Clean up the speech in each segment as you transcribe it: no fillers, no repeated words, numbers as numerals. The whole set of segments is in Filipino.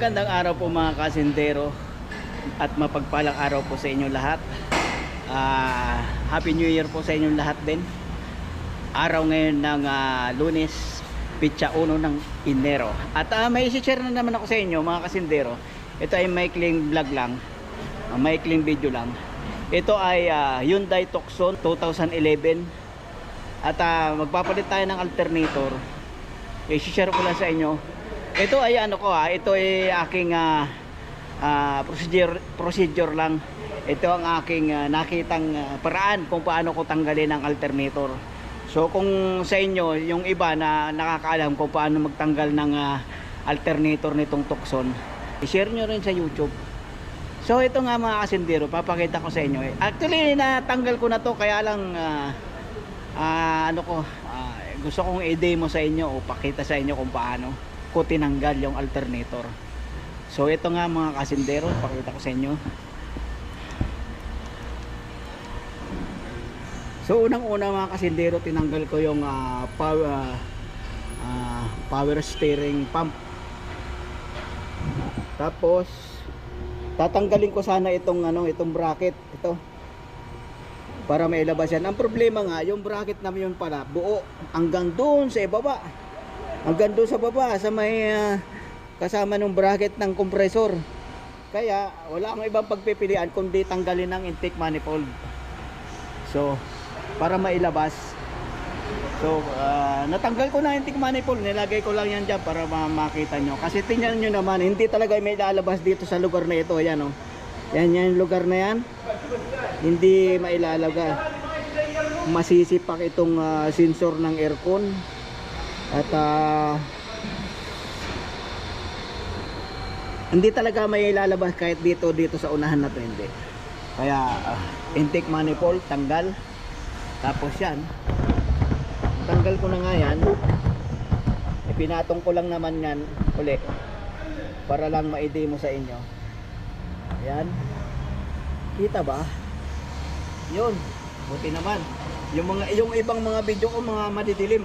Magandang araw po mga kasindero at mapagpalang araw po sa inyo lahat. Happy New Year po sa inyong lahat din. Araw ngayon ng Lunes, Pitsa 1 ng Enero. At may isi-share na naman ako sa inyo mga kasindero. Ito ay maikling vlog lang, maikling video lang. Ito ay Hyundai Tucson 2011. At magpapalit tayo ng alternator. I-share ko lang sa inyo. Ito ay ito ay aking procedure lang. Ito ang aking nakitang paraan kung paano ko tanggalin ang alternator. So kung sa inyo, yung iba na nakakaalam kung paano magtanggal ng alternator nitong Tucson, i-share nyo rin sa YouTube. So ito nga mga kasindero, papakita ko sa inyo. Actually natanggal ko na to, kaya lang gusto kong i-demo sa inyo o pakita sa inyo kung paano ko tinanggal yung alternator. So ito nga mga kasindero, pakita ko sa inyo. So unang-una mga kasindero, tinanggal ko yung power steering pump. Tapos tatanggalin ko sana itong itong bracket ito para mailabas yan. Ang problema nga, yung bracket naman yun pala buo hanggang doon sa ibaba. Hanggang doon sa baba sa may kasama ng bracket ng compressor. Kaya wala akong ibang pagpipilian kundi tanggalin ng intake manifold. So para mailabas. So natanggal ko na intake manifold, nilagay ko lang yan dyan para makita nyo. Kasi tingnan nyo naman, hindi talaga may lalabas dito sa lugar na ito. Ayan o, yan yung lugar na yan, hindi mailalagay. Masisipak itong sensor ng aircon. At hindi talaga may lalabas kahit dito sa unahan na to, hindi. Kaya intake manifold tanggal. Tapos yan, tanggal ko na nga yan. Pinatong ko lang naman yan uli para lang ma-demo sa inyo. Ayan, kita ba? Yun, buti naman. Yung ibang mga video ko mga madidilim.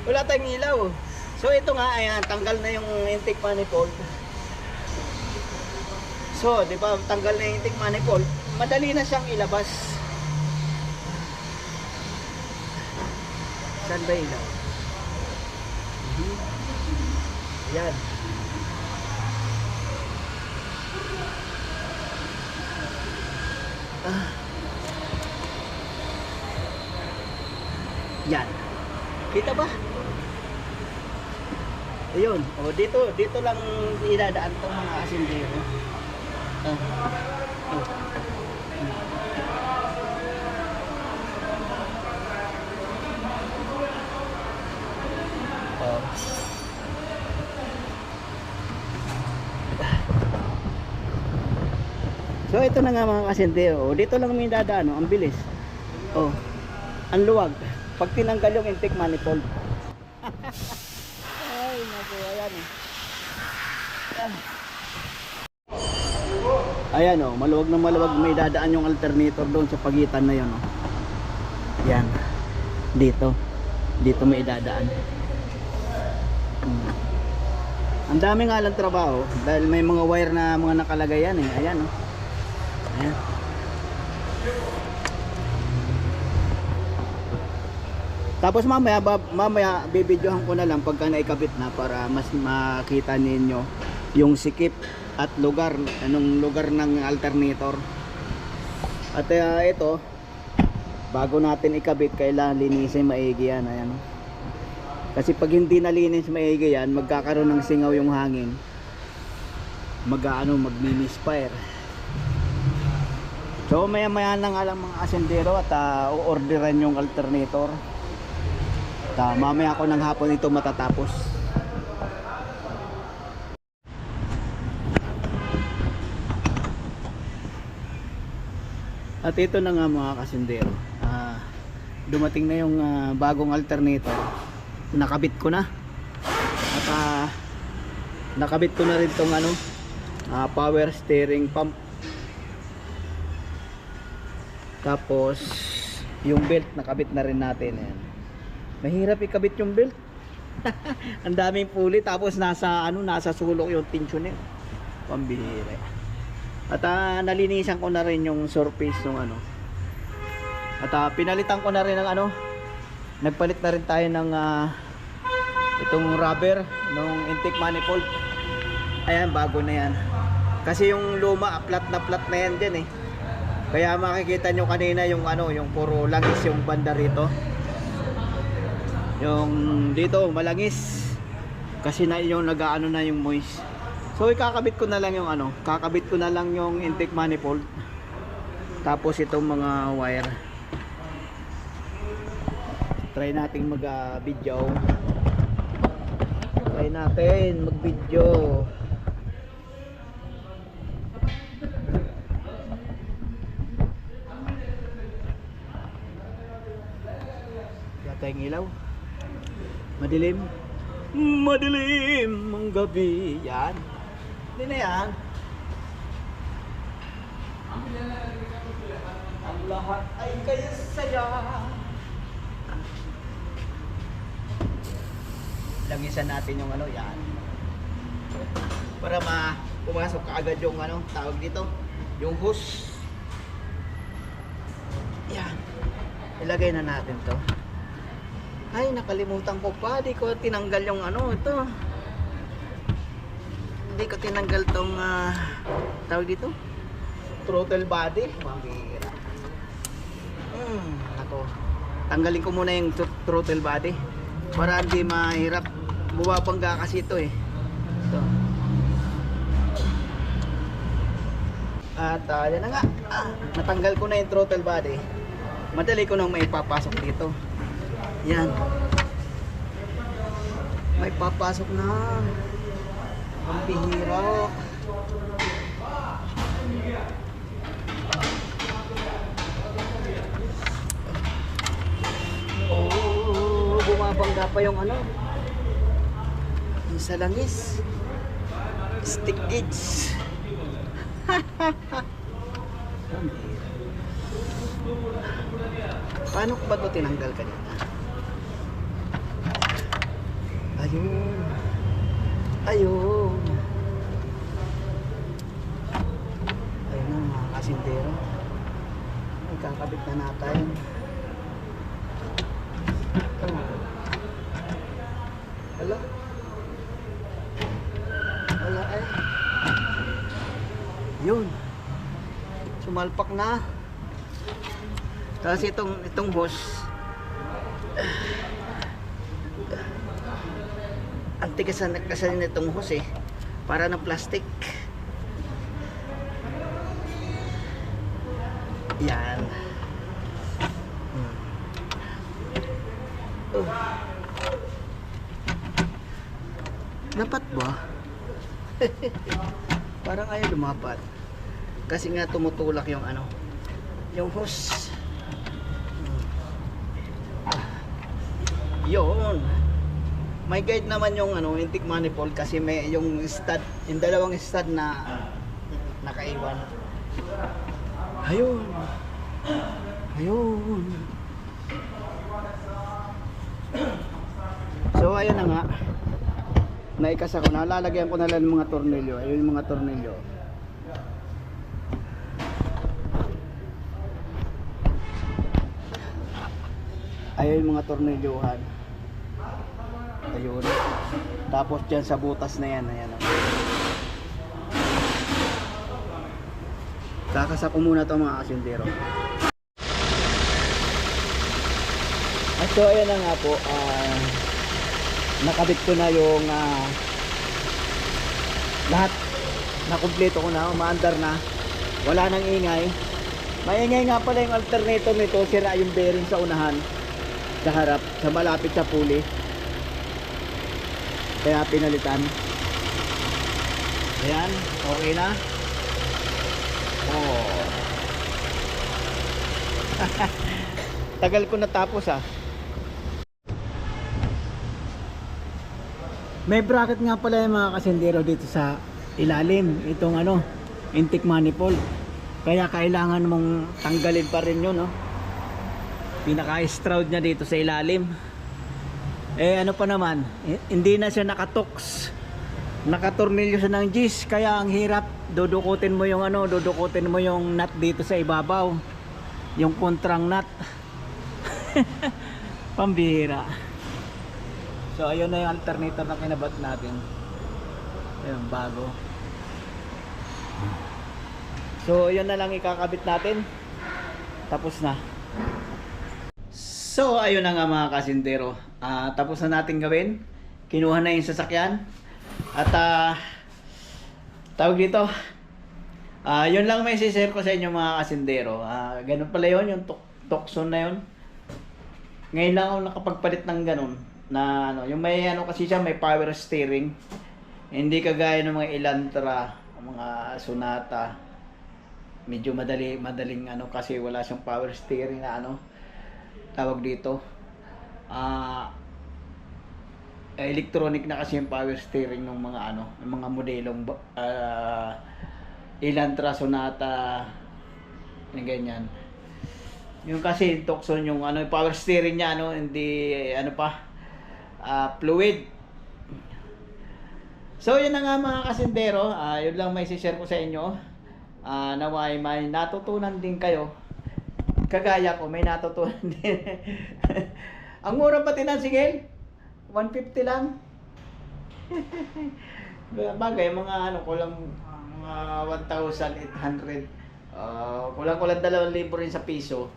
Wala tayong ilaw. So ito nga, ayan, tanggal na yung intake manifold. So, di ba, tanggal na yung intake manifold, madali na siyang ilabas. Saan ba ilaw? Ayan. Yan. Kita ba? Ayun, dito lang idadaan tong mga asindero. So ito na nga mga kasindero. Dito lang may dadaan, ang bilis. Ang luwag. Pag tinanggal yung intake manifold. Ay, naku, ayan Ayan maluwag na maluwag, may dadaan yung alternator doon sa pagitan na yun Yan. Dito may dadaan. Ang dami nga lang trabaho dahil may mga wire na mga nakalagay yan Ayan Ayan. Tapos mamaya bibidyohan ko na lang pagka naikabit na para mas makita ninyo yung sikip at anong lugar ng alternator. At ito, bago natin ikabit, kailangan linisin maigi yan. Ayan. Kasi pag hindi nalinis maigi yan, magkakaroon ng singaw yung hangin. Magmi-misfire. So maya na nga lang mga asendero at uorderan yung alternator. Mamaya ako ng hapon ito matatapos. At ito na nga mga kasindero, dumating na yung bagong alternator. Nakabit ko na. At nakabit ko na rin tong power steering pump. Tapos yung belt nakabit na rin natin. Ayan. Mahirap ikabit yung belt Ang daming pulley tapos nasa sulok yung tensioner. Pambihira. At nalinisan ko na rin yung surface ng ano. At pinalitan ko na rin ng ano. Nagpalit na rin tayo ng itong rubber ng intake manifold. Ayan, bago na yan. Kasi yung luma, flat na yan dyan eh. Kaya makikita nyo kanina yung ano, yung puro langis yung banda rito. Yung dito malangis. Kasi na yung nag-aano na yung moist. So ikakabit ko na lang yung ano, kakabit ko na lang yung intake manifold. Tapos itong mga wire. Try nating mag-video. Try natin mag-video. Tayong ilaw. Madilim. Madilim ang gabi. Yan. Hindi na yan. Ang lahat ay kaya saya. Langisan natin yung ano. Yan. Para pumasok kaagad yung ano, tawag dito. Yung hose. Yan. Ilagay na natin to. Ay, nakalimutan ko pa. Di ko tinanggal yung ano, ito. Hindi ko tinanggal tong, tawag dito? Throttle body. Mabira. Ako. Tanggalin ko muna yung throttle body. Para hindi mahirap. Bumabangga kasi ito eh. Ito. At, yan na nga. Natanggal ko na yung throttle body. Madali ko nang maipapasok dito. Yan. May papasok na. Ang bihira. Oh, bumabangga pa yung ano. Yung sa langis. Stick gauge. Paano ko ba ito tinanggal kanina? Ayun. Ayun. Ayun na mga kasindero. Ay, kakabit na natin. Wala. Wala ay. Yun. Sumalpak na. Tapos itong hose. Antigas na nagkasalin itong hose eh. Para ng plastic. Yan. Dapat ba? Parang ayaw lumapat. Kasi nga tumutulak yung ano. Yung hose. Yun. May guide naman yung ano, intake manifold kasi may yung stud, yung dalawang stud na nakaiwan. Ayun. Ayun. So ayun na nga. Naikasa ko na, lalagyan ko na lang ng mga tornilyo. Ayun yung mga tornilyo. Ayun yung mga tornilyohan. Ayun. Tapos dyan sa butas na yan. Ayan. Kakasa ko muna ito mga kasindero. At so ayan na nga po. Nakabit ko na yung lahat. Nakumpleto ko na. Umaandar na. Wala nang ingay. Maingay nga pala yung alternator nito. Sira yung bearing sa unahan. Sa harap. Sa malapit sa pulley. Kaya pinalitan. Ayan, okay na. Oh. Tagal ko natapos ah. May bracket nga pala yung mga kasindero dito sa ilalim. Itong ano, intake manifold. Kaya kailangan mong tanggalin pa rin yun, no? Pinaka-stroud niya dito sa ilalim. Eh ano pa naman, hindi na siya nakatoks. Nakatornilyo siya ng Gis, kaya ang hirap. Dudukutin mo yung dudukutin mo yung nut dito sa ibabaw. Yung kontrang nut. Pambihira. So ayun na yung alternator na kinabat natin. Ayun, bago. So yun na lang ikakabit natin. Tapos na. So ayun na nga mga kasindero. Tapos na natin gawin. Kinuha na yung sasakyan. At tawag dito. Yun lang may share ko sa inyo mga kasindero. Ganun pala yun, yung Tucson na yun. Ngayon lang ako nakapagpalit ng ganun. Na yung may kasi siya, may power steering. Hindi kagaya ng mga Elantra, mga Sonata. Medyo madaling kasi wala siyang power steering na tawag dito. Electronic na kasi yung power steering ng mga ng mga modelong Elantra, Sonata, yung ganyan. Yung kasi Tucson yung yung power steering niya hindi fluid. So yun na nga mga kasindero, yun lang may share ko sa inyo. Naway may natutunan din kayo. Kagaya ko may natutunan din. Ang mura pati ng sigel, 150 lang. Bagay mga kulang mga 1,800. Kulang 2,000 rin sa piso.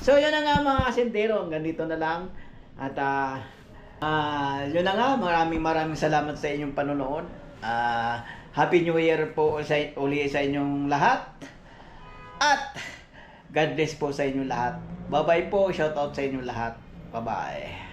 So yun na nga mga kasindero, hanggang dito na lang. At yun na nga, maraming salamat sa inyong panonood. Happy New Year po uli sa inyong lahat. At God bless po sa inyong lahat. Bye bye po, shout out sa inyong lahat. Bye bye.